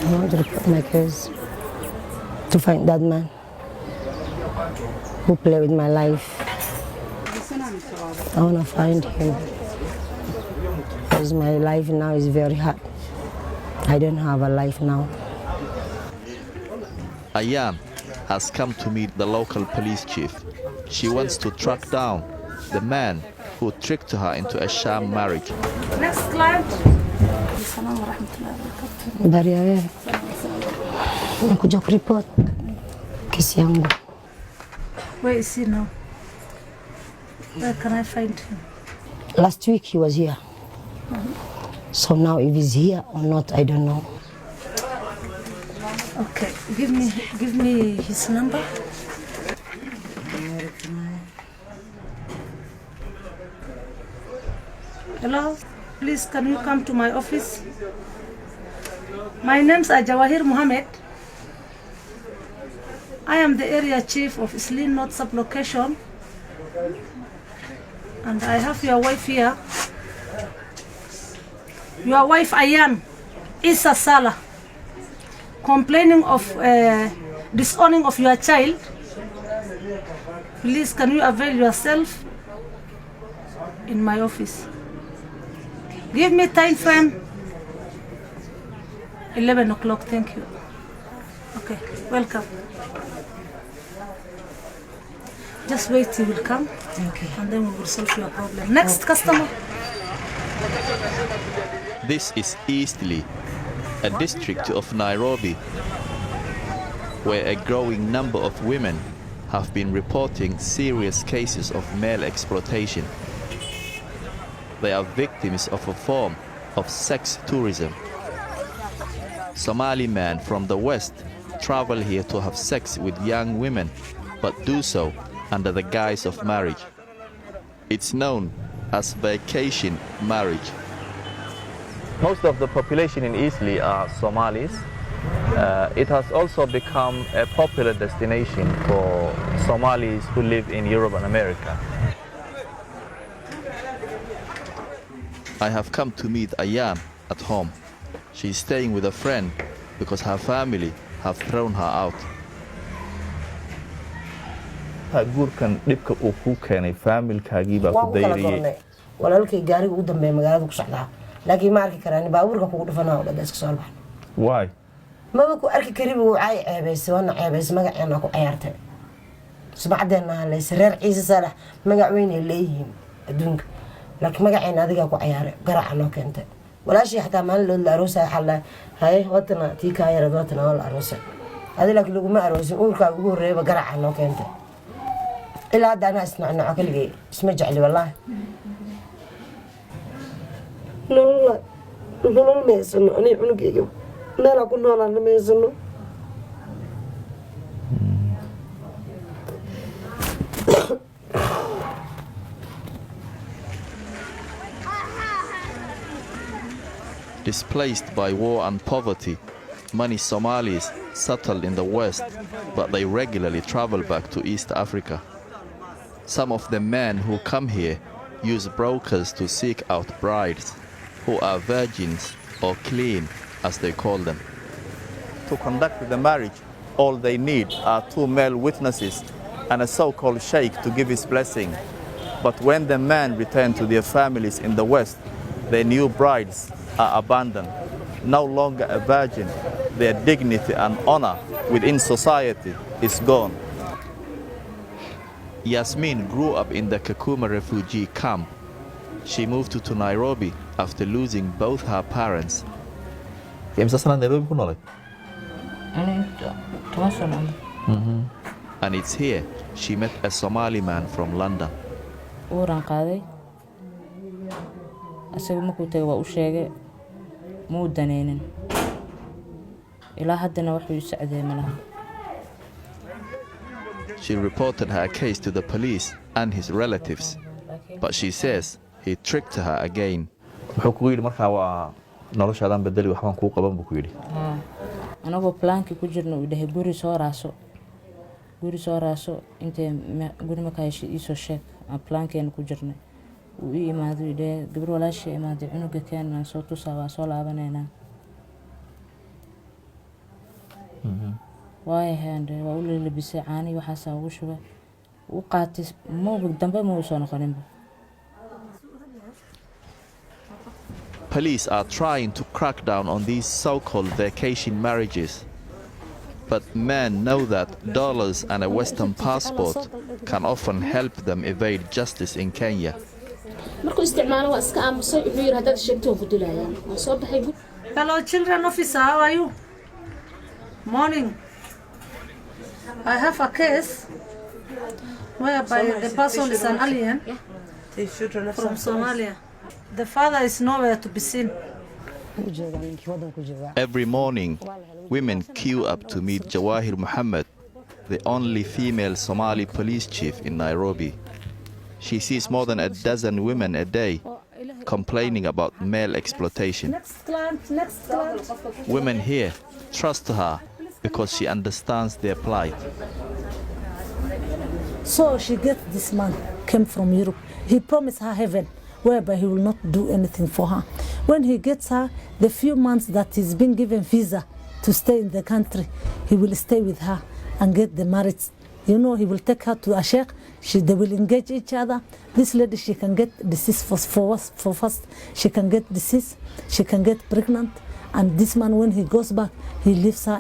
I want to report my case to find that man who played with my life. I want to find him because my life now is very hard. I don't have a life now. Ayan has come to meet the local police chief. She wants to track down the man who tricked her into a sham marriage. Next client. Nakuja kuripot kesi yangu. Where is he now? Where can I find him? Last week he was here. So now if he's here or not, I don't know. Okay, give me his number. Hello, please can you come to my office? My name's Jawahir Mohammed. I am the area chief of Eastleigh North sublocation, and I have your wife here. Your wife Ayan Isa Salah, complaining of disowning of your child. Please can you avail yourself in my office? Give me time frame 11 o'clock. Thank you. Okay, welcome. Just wait till will come. Okay. And then we will solve your problem. Next customer. This is Eastleigh, a district of Nairobi, where a growing number of women have been reporting serious cases of male exploitation. They are victims of a form of sex tourism. Somali men from the West travel here to have sex with young women, but do so under the guise of marriage. It's known as vacation marriage. Most of the population in Eastleigh are Somalis. It has also become a popular destination for Somalis who live in Europe and America. I have come to meet Ayan at home. She's staying with a friend because her family have thrown her out. guurkan dhibka uu ku keenay familkaagii baa ku dayriyay. Walaalkay gaariga ugu dambeeyay magaalada ku socdaa. Laakiin ma arki karaan baabuurka kugu dhufanaa oo dad iska soo baxay. Why? Ma ku arki kariib uu ay ceebaysay wana ceebaysay magaceena ku ciyaartay. Subaxdeena la isreer Ciise Saalax magac weyn ay leeyihiin adduunka. Laakiin magaceena adiga ku ciyaaray garaac noo keentay. Walaashii xataa maalin loo la aroosay xalla hay wadana tii ka yar wadana wala aroosay. Adiga laakiin lagu ma aroosin uurka ugu horeeyay garaac noo keentay. إلا هذا أنا أسمع كل اسمع لي والله. لا لا ما يسمع أنا عنقي ما لا كنا لا ما يسمع. Displaced by war and poverty, many Somalis settled in the West, but they regularly travel back to East Africa. Some of the men who come here use brokers to seek out brides who are virgins or clean, as they call them. To conduct the marriage, all they need are 2 male witnesses and a so-called sheikh to give his blessing. But when the men return to their families in the West, their new brides are abandoned. No longer a virgin, their dignity and honor within society is gone. Yasmin grew up in the Kakuma refugee camp. She moved to Nairobi after losing both her parents. And it's here she met a Somali man from London. She reported her case to the police and his relatives, but she says he tricked her again. anagoo plaankii ku jirno uu dhahay guri soo raaso intee guri markaa ii soo sheeg aan plaankeena ku jirnay uu ii imaaday uu dhahay gabar walaashii imaaday cunuga keenan soo tusaa waa soo laabanayna waayahan waa u leelabisay caani waxaasa ugu shubay u qaatay moog dambe ma soo noqoninba. Police are trying to crack down on these so-called vacation marriages. But men know that dollars and a Western passport can often help them evade justice in Kenya. Hello children officer, how are you? Morning. I have a case whereby the person is an alien from Somalia. The father is nowhere to be seen. Every morning, women queue up to meet Jawahir Muhammad, the only female Somali police chief in Nairobi. She sees more than a dozen women a day complaining about male exploitation. Women here trust her because she understands their plight. So she gets this man, came from Europe. He promised her heaven, whereby he will not do anything for her. When he gets her, the few months that he's been given visa to stay in the country, he will stay with her and get the marriage. You know, he will take her to a sheikh, they will engage each other. This lady, she can get disease for first, she can get disease, she can get pregnant, and this man, when he goes back, he leaves her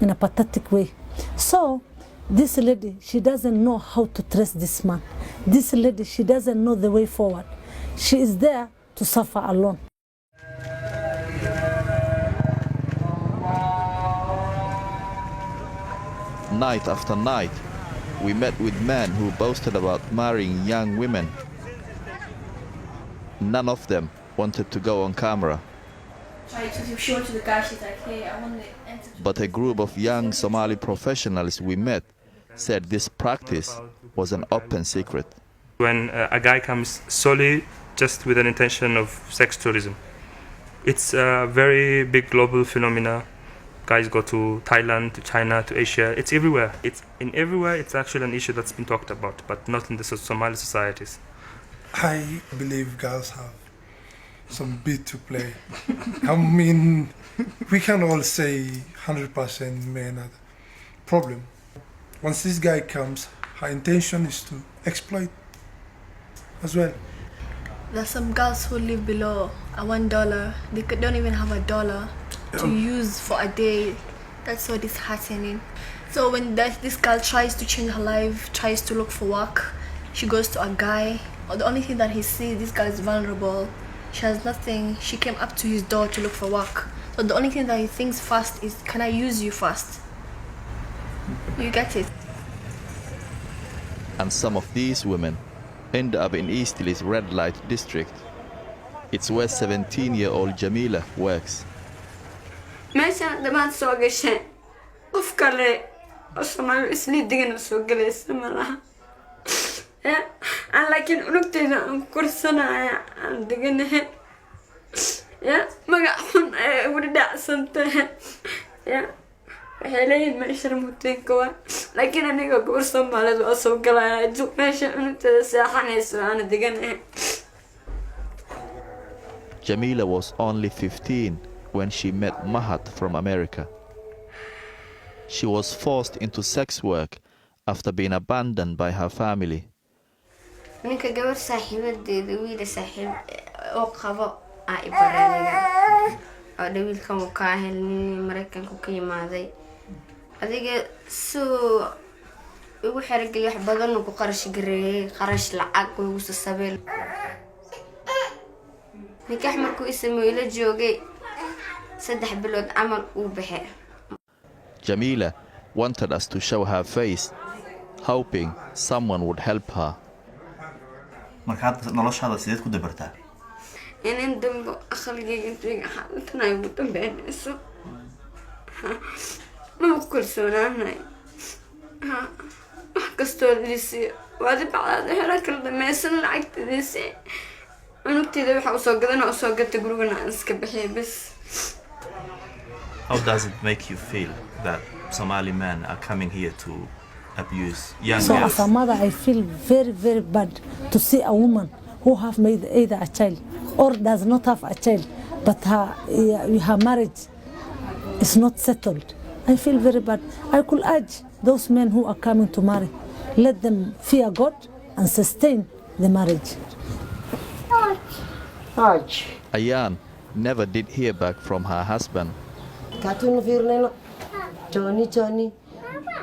in a pathetic way. So, this lady, she doesn't know how to trace this man. This lady, she doesn't know the way forward. She is there to suffer alone. Night after night, we met with men who boasted about marrying young women. None of them wanted to go on camera. But a group of young Somali professionals we met said this practice was an open secret. When a guy comes solely just with an intention of sex tourism, it's a very big global phenomena. Guys go to Thailand, to China, to Asia. It's everywhere. It's actually an issue that's been talked about, but not in the Somali societies. I believe girls have some bit to play. I mean, we can all say 100% men are the problem. Once this guy comes, her intention is to exploit as well. There's some girls who live below $1. They don't even have $1 to use for a day. That's so disheartening. So when this girl tries to change her life, tries to look for work, she goes to a guy, or the only thing that he sees, this girl is vulnerable. She has nothing. She came up to his door to look for work. So the only thing that he thinks first is, can I use you first? You get it? And some of these women end up in Eastleigh's red light district. It's where 17-year-old Jamila works. meeshaan dhammaan soo gasheen qof kale oo Soomaali isla degan soo galaysa malaha aan laakiin unugteeda aan kursanaya aan deganahay magac xun ay ugu dhacsantahay waxay leeyihiin meesha muteenka waa laakiin aniga gabar Soomaaliyeed oo soo galaya meesha unugteeda seexanaysa aan deganahay. Jamila was only 15 when she met Mahat from America. She was forced into sex work after being abandoned by her family. ninka gabar saaxiibadeeda wiil saaxiib oo qabo ay baraniga oo wiilkan uu ka helnay Mareykanka ka yimaaday adiga soo ugu xirgay wax badan oo ku qarash gareeyay qarash lacag oo ugu sabeel ninka markuu ismaaciil joogay 3 bilood amal uu baxay. Jamila wanted us to show her face, hoping someone would help her. markaad noloshaada sideed ku dabartaa inaan dambo aqalgayga intiga xaaltanaay ugu dambeynayso ma kalsoonaanay wax kastoo dhisi waad bacda hela kala dhamaysan lacagtiisa unugteeda waxa uu soo gadan oo soo gatay gurigana iska bixiyay bas. How does it make you feel that Somali men are coming here to abuse young So girls? as a mother, I feel very, very bad to see a woman who have made either a child or does not have a child, but her marriage is not settled. I feel very bad. I could urge those men who are coming to marry, let them fear God and sustain the marriage. Ayan never did hear back from her husband.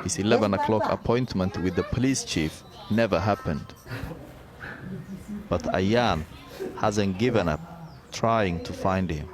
His 11 o'clock appointment with the police chief never happened. But Ayan hasn't given up trying to find him.